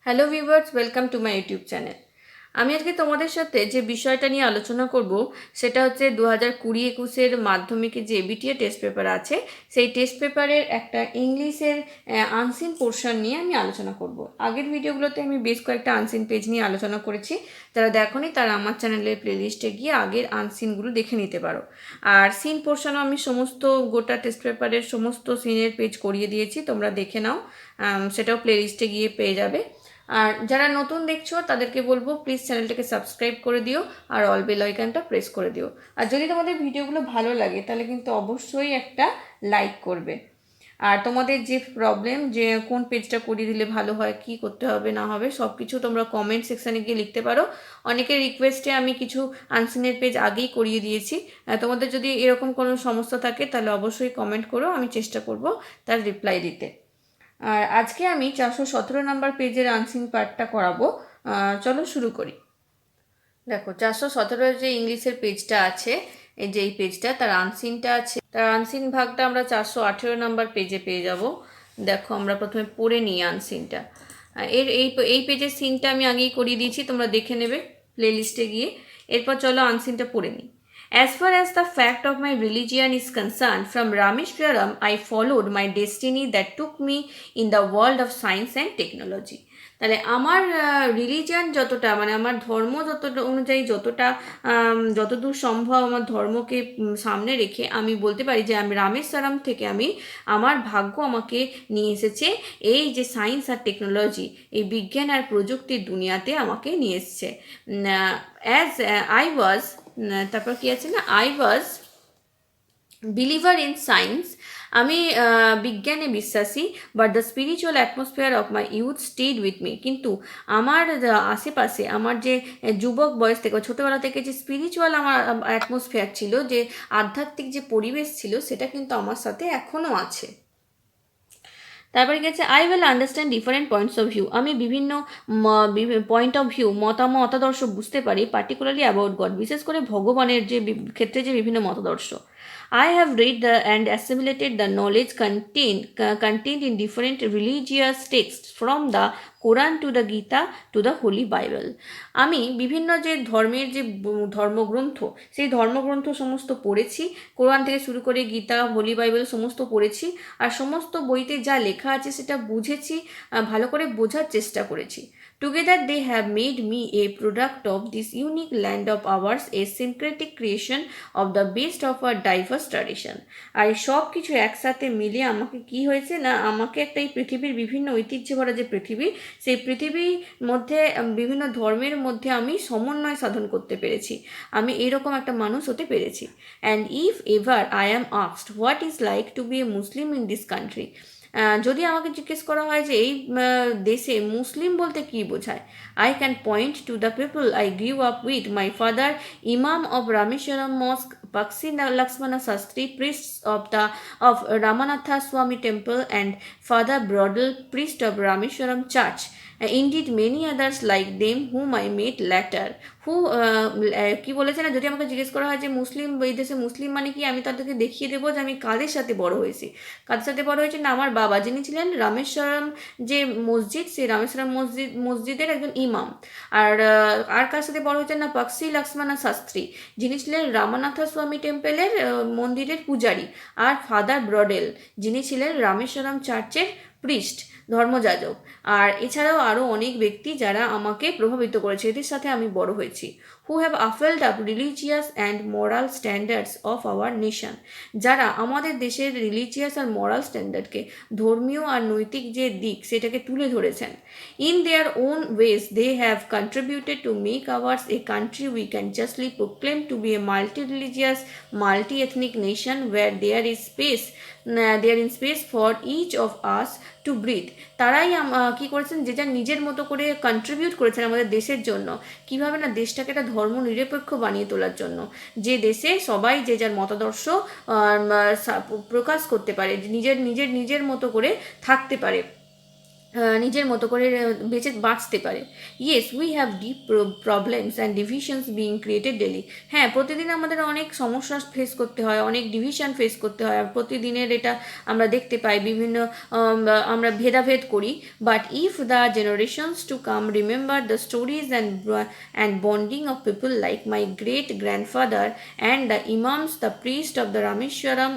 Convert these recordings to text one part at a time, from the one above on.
Hello viewers, welcome to my YouTube channel. আমি আজকে তোমাদের সাথে যে বিষয়টা নিয়ে আলোচনা করব সেটা হচ্ছে 2020-21 মাধ্যমিকে যে এবিটিএ টেস্ট পেপার আছে সেই টেস্ট পেপারের একটা ইংলিশের আনসিন পোর্শন নিয়ে আমি আলোচনা করব। আগের ভিডিওগুলোতে আমি বেশ কয়েকটা আনসিন পেজ নিয়ে আলোচনা করেছি, যারা দেখোনি তারা আমার চ্যানেলের প্লেলিস্টে গিয়ে আগের আনসিনগুলো দেখে নিতে পারো। আর সিন পোর্শনও আমি সমস্ত গোটা টেস্ট পেপারের সমস্ত সিনের পেজ করিয়ে দিয়েছি, তোমরা দেখে নাও, সেটাও প্লেলিস্টে গিয়ে পেয়ে যাবে। আর যারা নতুন দেখছো তাদেরকে বলবো প্লিজ চ্যানেলটাকে সাবস্ক্রাইব করে দিও আর অল বেল আইকনটা প্রেস করে দিও। আর যদি তোমাদের ভিডিওগুলো ভালো লাগে তাহলে কিন্তু অবশ্যই একটা লাইক করবে। আর তোমাদের যে প্রবলেম যে কোন পেজটা করিয়ে দিলে ভালো হয়, কি করতে হবে না হবে, সব কিছু তোমরা কমেন্ট সেকশানে গিয়ে লিখতে পারো। অনেকের রিকোয়েস্টে আমি কিছু আনসিনের পেজ আগেই করিয়ে দিয়েছি। তোমাদের যদি এরকম কোনো সমস্যা থাকে তাহলে অবশ্যই কমেন্ট করো, আমি চেষ্টা করব তার রিপ্লাই দিতে। আর আজকে আমি 417 নাম্বার পেজের আনসিন পার্টটা করাবো। চলো শুরু করি। দেখো, 417 যে ইংলিশের পেজটা আছে, এই যে এই পেজটা তার আনসিনটা আছে, তার আনসিন ভাগটা আমরা 418 নাম্বার পেজে পেয়ে যাব। দেখো, আমরা প্রথমে পড়ে নিই আনসিনটা। এর এই এই পেজের সিনটা আমি আগেই করিয়ে দিয়েছি, তোমরা দেখে নেবে প্লেলিস্টে গিয়ে। এরপর চলো আনসিনটা পড়ে নিই। As far as the fact of my religion is concerned, from Rameshwaram I followed my destiny that took me in the world of science and technology. তাহলে আমার রিলিজিয়ান যতটা, মানে আমার ধর্ম যতটা অনুযায়ী যতদূর সম্ভব আমার ধর্মকে সামনে রেখে আমি বলতে পারি যে আমি রামেশ্বরম থেকে আমার ভাগ্য আমাকে নিয়ে এসেছে এই যে সায়েন্স আর টেকনোলজি, এই বিজ্ঞান আর প্রযুক্তির দুনিয়াতে আমাকে নিয়ে এসছে। অ্যাজ আই ওয়াজ, তারপর কি আছে না, I was believer in science, আমি বিজ্ঞানে বিশ্বাসী, but the spiritual atmosphere of my youth stayed with me. কিন্তু আমার আশেপাশে আমার যে যুবক বয়স থেকে ছোটোবেলা থেকে যে স্পিরিচুয়াল আমার অ্যাটমসফিয়ার ছিল, যে আধ্যাত্মিক যে পরিবেশ ছিল, সেটা কিন্তু আমার সাথে এখনও আছে। তারপরে গেছে I will understand different points of view, আমি বিভিন্ন পয়েন্ট অফ ভিউ মতাদর্শ বুঝতে পারি, পার্টিকুলারলি অ্যাবাউট গড, বিশেষ করে ভগবানের যে ক্ষেত্রে যে বিভিন্ন মতাদর্শ। I have read and assimilated the knowledge contained in different religious texts from the Quran to the Gita to the holy Bible. আমি বিভিন্ন যে ধর্মের যে ধর্মগ্রন্থ, সেই ধর্মগ্রন্থ সমস্ত পড়েছি, কোরআন থেকে শুরু করে গীতা, হোলি বাইবেল সমস্ত পড়েছি। আর সমস্ত বইতে যা লেখা আছে সেটা বুঝেছি, ভালো করে বোঝার চেষ্টা করেছি। Together they have made me a product of this unique land of ours, a syncretic creation of the best of our diverse tradition. আর এই সব কিছু একসাথে মিলে আমাকে কি হয়েছে না, আমাকে একটা এই পৃথিবীর বিভিন্ন ঐতিহ্য ভরা যে পৃথিবী, সেই পৃথিবীর মধ্যে বিভিন্ন ধর্মের মধ্যে আমি সমন্বয় সাধন করতে পেরেছি, আমি এইরকম একটা মানুষ হতে পেরেছি। And if ever I am asked what is like to be a Muslim in this country, যদি আমাকে জিজ্ঞেস করা হয় যে এই দেশে মুসলিম বলতে কী বোঝায়, I can point to the people I grew up with, my father imam of Rameswaram mosque, Paksi Lakshmana Sastri, priests of Ramanatha Swami Temple, and Father Brodel, priest of Rameshwaram Church. Indeed, many others like them whom I met later. কি বলেছে না, যদি আমাকে জিজ্ঞেস করা হয় যে মুসলিম এই দেশে মুসলিম মানে কি, আমি তাদেরকে দেখিয়ে দেবো যে আমি কাদের সাথে বড় হয়েছি। কাদের সাথে বড় হয়েছি না, আমার বাবা যিনি ছিলেন রামেশ্বরম যে মসজিদ, সেই রামেশ্বরম মসজিদের একজন ইমাম। আর কার সাথে বড় হয়েছেন না, পাক্সি লক্ষ্মণা শাস্ত্রী, যিনি ছিলেন রামানাথা স্বামী টেম্পলের মন্দিরের পূজারী। আর ফাদার ব্রডেল, যিনি ছিলেন রামেশ্বরম চার্চের প্রিস্ট, ধর্মযাজক। আর এছাড়াও আরও অনেক ব্যক্তি যারা আমাকে প্রভাবিত করেছে, এদের সাথে আমি বড় হয়েছি। Who have upheld up religious and moral standards of our nation, যারা আমাদের দেশের রিলিজিয়াস আর মোরাল স্ট্যান্ডার্ডকে, ধর্মীয় আর নৈতিক যে দিক সেটাকে তুলে ধরেছেন। In their own ways they have contributed to make ours a country we can justly proclaim to be a multi religious multi ethnic nation where there in space for each of us to breathe. তারাই কী করেছেন, যে যার নিজের মতো করে contribute করেছেন আমাদের দেশের জন্য, কীভাবে না দেশটাকে একটা ধর্ম নিরপেক্ষ বানিয়ে তোলার জন্য, যে দেশে সবাই যে যার মতাদর্শ প্রকাশ করতে পারে, নিজের মতো করে থাকতে পারে। নিজের মতো করে বাঁচতে পারে। Yes we have deep problems and divisions being created daily. হ্যাঁ, প্রতিদিন আমাদের অনেক সমস্যা ফেস করতে হয়, অনেক ডিভিশন ফেস করতে হয়, আর প্রতিদিনের এটা আমরা দেখতে পাই বিভিন্ন আমরা ভেদাভেদ করি। But if the generations to come remember the stories and bonding of people like my great grandfather and the imams the priest of the Rameswaram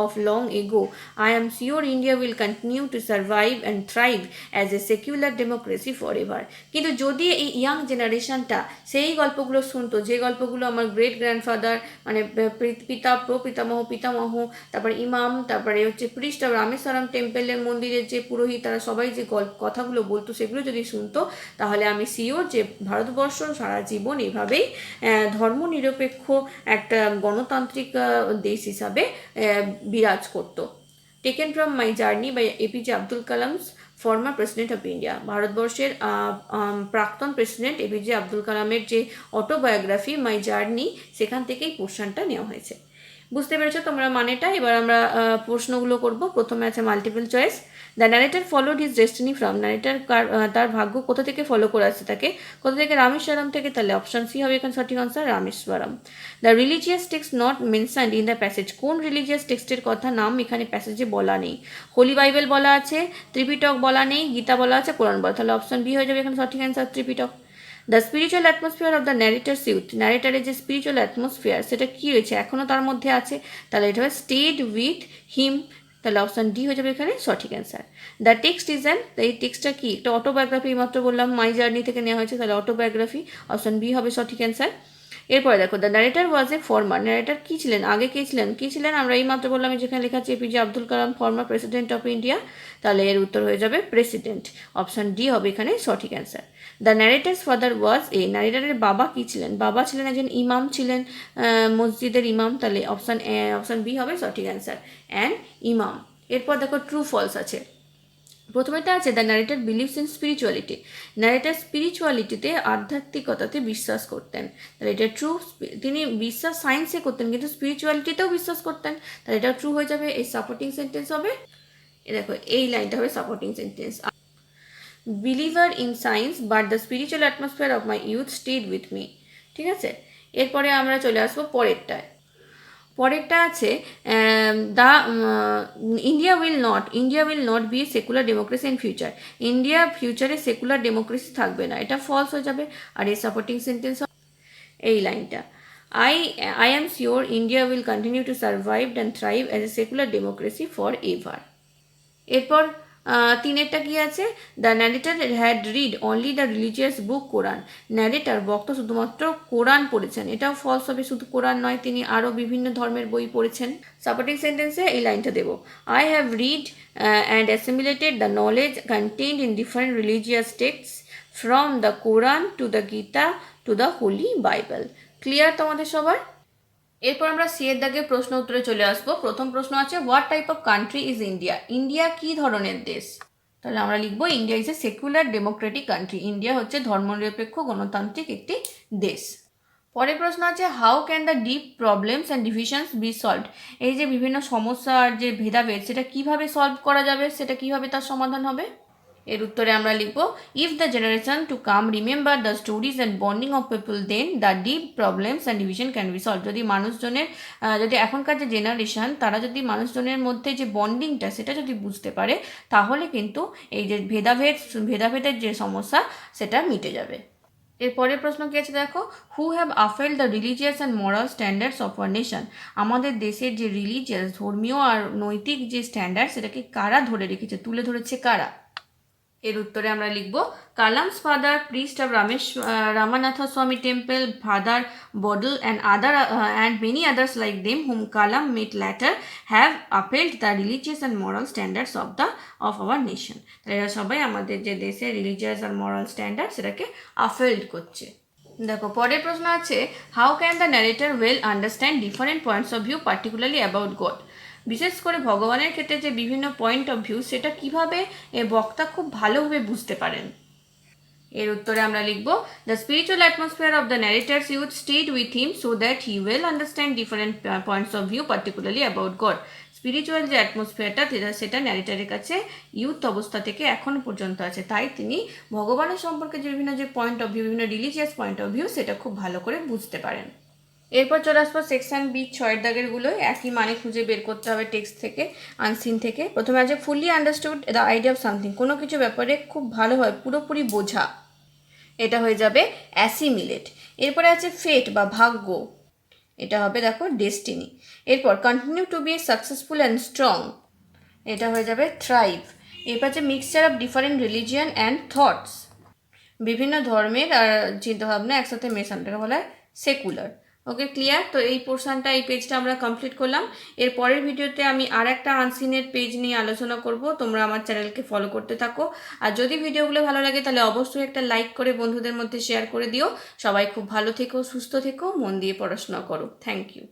of long ago, I am sure India will continue to survive and thrive as a secular democracy forever. কিন্তু যদি এই young জেনারেশনটা সেই গল্পগুলো শুনতো, যে গল্পগুলো আমার great grandfather মানে পিতামহ, তারপরে ইমাম, তারপরে হচ্ছে প্রিস্ট অফ রামেশ্বরম টেম্পেলের মন্দিরের যে পুরোহিত, তারা সবাই যে কথাগুলো বলতো সেগুলো যদি শুনতো, তাহলে আমি শিওর যে ভারতবর্ষ সারা জীবন এভাবেই ধর্মনিরপেক্ষ একটা গণতান্ত্রিক দেশ হিসাবে বিরাজ করতো। Taken from my journey by APJ Abdul Kalam's former president of India. ভারতবর্ষের প্রাক্তন প্রেসিডেন্ট এপিজে আব্দুল কালামের যে অটোবায়োগ্রাফি মাই জার্নি, সেখান থেকেই পোর্শনটা নেওয়া হয়েছে। বুঝতে পেরেছো তোমরা মানেটা? এবার আমরা প্রশ্নগুলো করব। প্রথমে আছে multiple choice. The narrator followed his destiny from. Narrator তার ভাগ্য কোথা থেকে ফলো করে আসছে তাকে? কোথা থেকে? রামেশ্বরম থেকে। তাহলে অপশন সি হবে এখানে সঠিক answer, Rameswaram. The religious text not mentioned in the passage. কোন রিলিজিয়াস টেক্সটের কথা নাম এখানে প্যাসেজে বলা নেই? হোলি বাইবেল বলা আছে, ত্রিপিটক বলা নেই, গীতা বলা আছে, কোরআন বলা। তাহলে অপশন বি হয়ে যাবে এখানে সঠিক answer, Tripitaka. The spiritual atmosphere of the narrator's youth. ন্যারেটারের যে স্পিরিচুয়াল অ্যাটমসফিয়ার সেটা কী রয়েছে, এখনও তার মধ্যে আছে। তাহলে এটা হবে স্টেড উইথ হিম। তাহলে অপশন ডি হয়ে যাবে এখানে সঠিক answer. The text is an, এই টেক্সটটা কি? একটা অটোবায়োগ্রাফি, মাত্র বললাম মাই জার্নি থেকে নেওয়া হয়েছে, তাহলে অটোবায়োগ্রাফি, অপশন বি হবে সঠিক অ্যান্সার। এরপরে দেখো, the narrator was a farmer. Narrator কী ছিলেন? আগে কে ছিলেন? কী ছিলেন? আমরা এই মাত্র বললাম, যেখানে লেখা আছে APJ Abdul Kalam former president of India. তাহলে এর উত্তর হয়ে যাবে প্রেসিডেন্ট, অপশন ডি হবে এখানে সঠিক answer. The narrator's father was a. ন্যারেটারের বাবা কী ছিলেন? বাবা ছিলেন একজন ইমাম ছিলেন, মসজিদের ইমাম। তাহলে অপশন বি হবে সঠিক অ্যান্সার, অ্যান্ড ইমাম। এরপর দেখো ট্রু ফলস আছে। প্রথমেটা আছে the narrator believes in spirituality. Narrator স্পিরিচুয়ালিটিতে, আধ্যাত্মিকতাতে বিশ্বাস করতেন। তাহলে এটা ট্রু। তিনি বিশ্বাস সায়েন্সে করতেন কিন্তু স্পিরিচুয়ালিটিতেও বিশ্বাস করতেন, তাহলে এটা ট্রু হয়ে যাবে। এই সাপোর্টিং সেন্টেন্স হবে, দেখো এই লাইনটা হবে supporting sentence. Believer in science but the spiritual atmosphere of my youth stayed with me. ঠিক আছে, এরপরে আমরা চলে আসবো পরেরটায়। পরেরটা আছে the India will not be a secular democracy in future. India ফিউচারে সেকুলার ডেমোক্রেসি থাকবে না, এটা ফলস হয়ে যাবে। আর এই সাপোর্টিং সেন্টেন্স এই লাইনটা, I am sure India will continue to survive and thrive as a secular democracy for ever. এরপর তিনেরটা কি আছে? The narrator had read only the religious book Quran. Narrator বক্তা শুধুমাত্র কোরআন পড়েছেন, এটাও ফলস হবে। শুধু কোরআন নয়, তিনি আরও বিভিন্ন ধর্মের বই পড়েছেন। সাপোর্টিং সেন্টেন্সে এই লাইনটা দেবো, I have read and assimilated the knowledge contained in different religious texts from the Quran to the Gita to the holy Bible. Clear তোমাদের সবার? এরপর আমরা সি এর দাগে প্রশ্ন উত্তরে চলে আসবো। প্রথম প্রশ্ন আছে, what type of country is India? India কী ধরনের দেশ? তাহলে আমরা লিখবো India is a secular democratic country. India হচ্ছে ধর্মনিরপেক্ষ গণতান্ত্রিক একটি দেশ। পরের প্রশ্ন আছে, how can the deep problems and divisions be solved? এই যে বিভিন্ন সমস্যা আর যে ভেদাভেদ, সেটা কিভাবে সলভ করা যাবে, সেটা কিভাবে তার সমাধান হবে? এর উত্তরে আমরা লিখব, if the generation to come remember the stories and bonding of people then the deep problems and division can be solve. যদি মানুষজনের যদি এখনকার যে জেনারেশন, তারা মানুষজনের মধ্যে যে বন্ডিংটা সেটা যদি বুঝতে পারে, তাহলে কিন্তু এই যে ভেদাভেদের যে সমস্যা সেটা মিটে যাবে। এরপরের প্রশ্ন কী আছে দেখো, who have upheld the religious and moral standards of our nation. আমাদের দেশের যে রিলিজিয়াস, ধর্মীয় আর নৈতিক যে স্ট্যান্ডার্ড, সেটাকে কারা ধরে রেখেছে, তুলে ধরেছে কারা? এর উত্তরে আমরা লিখব, Kalam's father priest of Ramanatha Swami temple, father Bodal and many others like them whom Kalam met later have upheld the religious and moral standards of our nation. তাহলে এরা সবাই আমাদের যে দেশের রিলিজিয়াস আর মরাল স্ট্যান্ডার্ড সেটাকে আপহেল্ড করছে। দেখো পরের প্রশ্ন আছে, how can the narrator well understand different points of view particularly about god? বিশেষ করে ভগবানের ক্ষেত্রে যে বিভিন্ন পয়েন্ট অফ ভিউ, সেটা কিভাবে বক্তা খুব ভালোভাবে বুঝতে পারেন? এর উত্তরে আমরা লিখব, the spiritual atmosphere of the narrator's youth stayed with him so that he will understand different points of view particularly about god. Spiritual যে অ্যাটমসফিয়ারটা সেটা ন্যারেটারের কাছে ইউথ অবস্থা থেকে এখনও পর্যন্ত আছে। তাই তিনি ভগবানের সম্পর্কে যে বিভিন্ন যে পয়েন্ট অফ ভিউ, বিভিন্ন রিলিজিয়াস পয়েন্ট অফ ভিউ, সেটা খুব ভালো করে বুঝতে পারেন। এরপর চলে আসবো সেকশন বি, 6 দাগেরগুলো একই মানে খুঁজে বের করতে হবে টেক্সট থেকে, আনসিন থেকে। প্রথমে আছে fully understood the idea of something, কোনো কিছু ব্যাপারে খুব ভালোভাবে পুরোপুরি বোঝা, এটা হয়ে যাবে অ্যাসিমিলেট। এরপরে আছে ফেট বা ভাগ্য, এটা হবে দেখো ডেস্টিনি। এরপর continue to be successful and strong, এটা হয়ে যাবে থ্রাইভ। এরপর আছে mixture of different religion and thoughts, বিভিন্ন ধর্মের আর চিন্তাভাবনা একসাথে মেশানোটাকে বলা হয় সেকুলার। ওকে, ক্লিয়ার? তো এই পোর্শনটা, এই পেজটা আমরা কমপ্লিট করলাম। এর পরের ভিডিওতে আমি আর একটা আনসিনের পেজ নিয়ে আলোচনা করব। তোমরা আমার চ্যানেলকে ফলো করতে থাকো। আর যদি ভিডিওগুলো ভালো লাগে তাহলে অবশ্যই একটা লাইক করে বন্ধুদের মধ্যে শেয়ার করে দিও। সবাই খুব ভালো থেকো, সুস্থ থেকো, মন দিয়ে পড়াশোনা করো। Thank you.